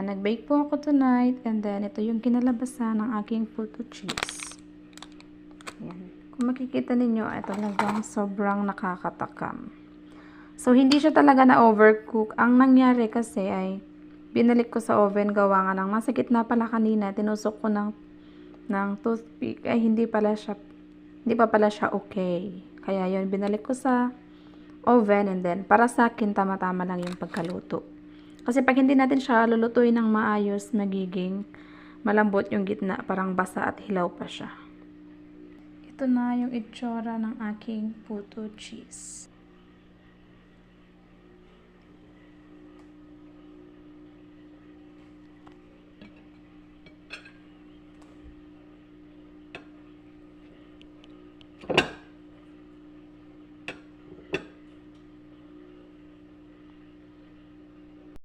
Ayan, nag-bake po ako tonight. And then, ito yung kinalabasan ng aking puto cheese. Ayan. Kung makikita ninyo, ay talagang sobrang nakakatakam. So, hindi siya talaga na-overcook. Ang nangyari kasi ay, binalik ko sa oven, gawa nga ng masakit na pala kanina. Tinusok ko ng toothpick. Ay, hindi pa pala siya okay. Kaya yun, binalik ko sa oven. And then, para sa akin, tama-tama lang yung pagkaluto. Kasi pag hindi natin siya lulutuin ng maayos, magiging malambot yung gitna, parang basa at hilaw pa siya. Ito na yung itsura ng aking puto cheese.